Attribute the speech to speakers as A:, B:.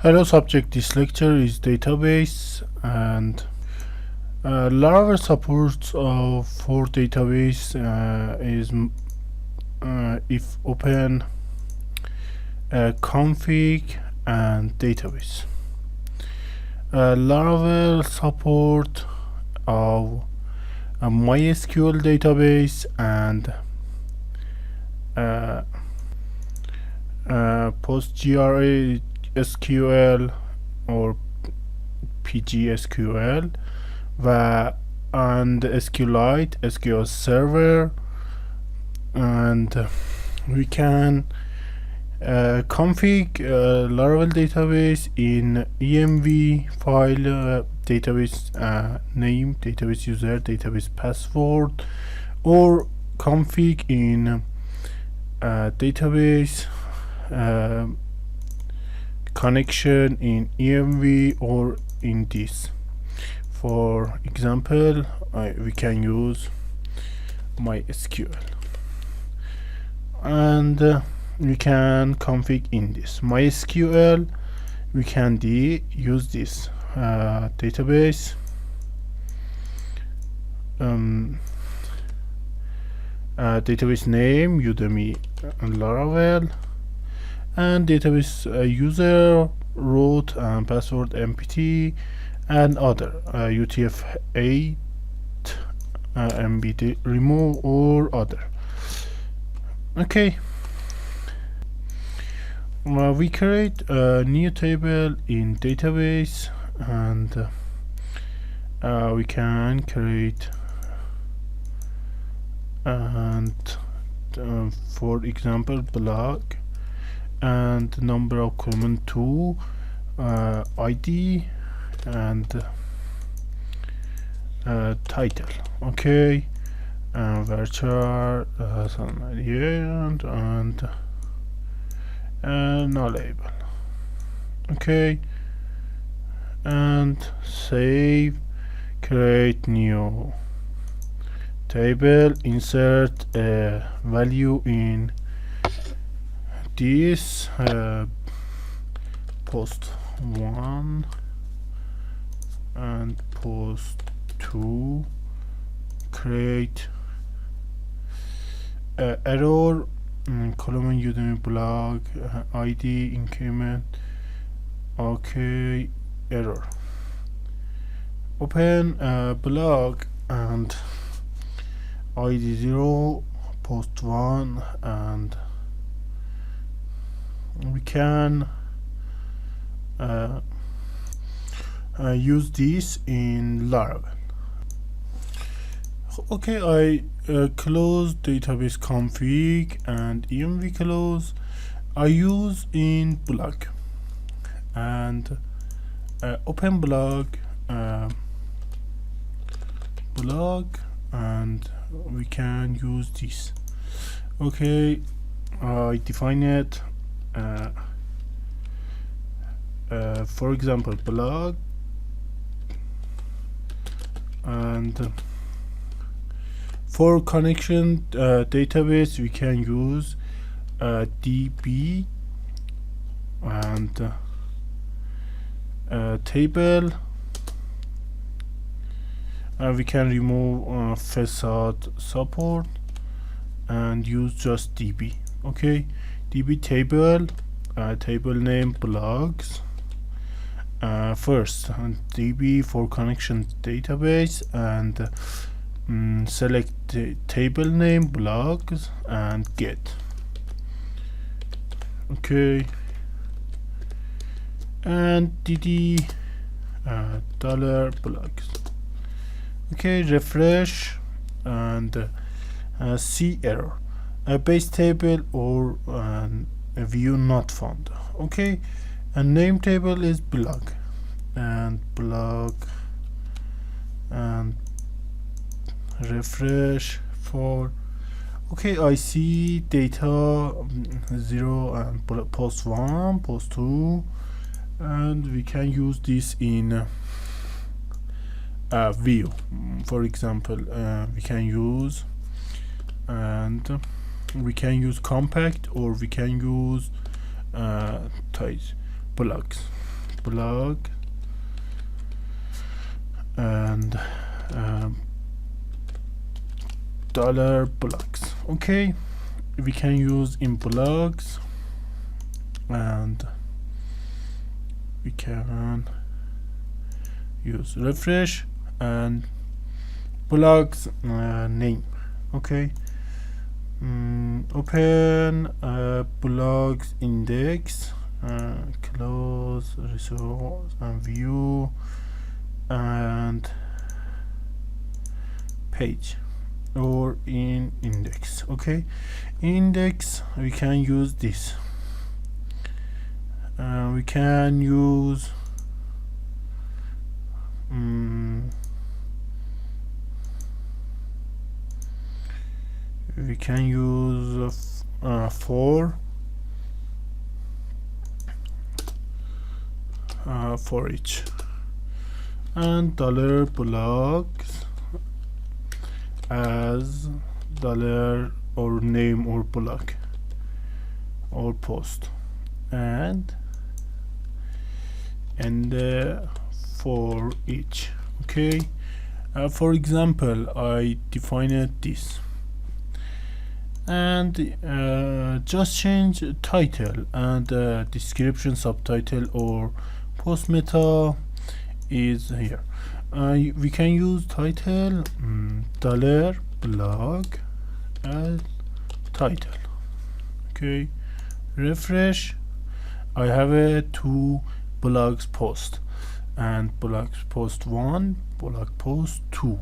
A: Hello subject, this lecture is database and Laravel supports for database is if open config and database. Laravel support of a MySQL database and PostgreSQL or PGSQL and SQLite, SQL Server, and we can config Laravel database in env file, database name, database user, database password, or config in database connection in env or in this. For example, we can use MySQL and we can config in this MySQL. We can use this database database name Udemy Laravel, and database user, root and password mpt, and other UTF-8 mbd remove or other. Okay, we create a new table in database and we can create and for example blog and number of column 2, ID and title. Okay, varchar and no label. Okay, and save, create new table, insert a value in this post 1 and post 2, create error column Udemy blog ID increment. Okay, error. Open blog and ID 0 post 1, and we can use this in Laravel. Okay, I close database config and env close. I use in blog and open blog and we can use this. Okay, I define it for example blog, and for connection database we can use db and table. We can remove facade support and use just db. Okay, db table, table name blogs first, and db for connection database, and select the table name blogs and get. Okay, and dd dollar blogs. Okay, refresh and see error, a base table or a view not found. Okay, and name table is blog and refresh for. Okay, I see data 0 and post 1, post 2, and we can use this in view. For example, we can use compact, or we can use tight blocks. blog and dollar blogs. Okay, we can use in blogs, and we can use refresh and blogs name. Okay, open blogs index, close resource and view and page, or in index. Okay, index we can use this. We can use for each, and dollar blogs as dollar or name or blog or post, and for each. Okay, for example, I defined this, and just change title and description, subtitle or post meta is here. We can use title dollar blog as title. Okay, refresh. I have a 2 blogs post, and blog post 1, blog post 2.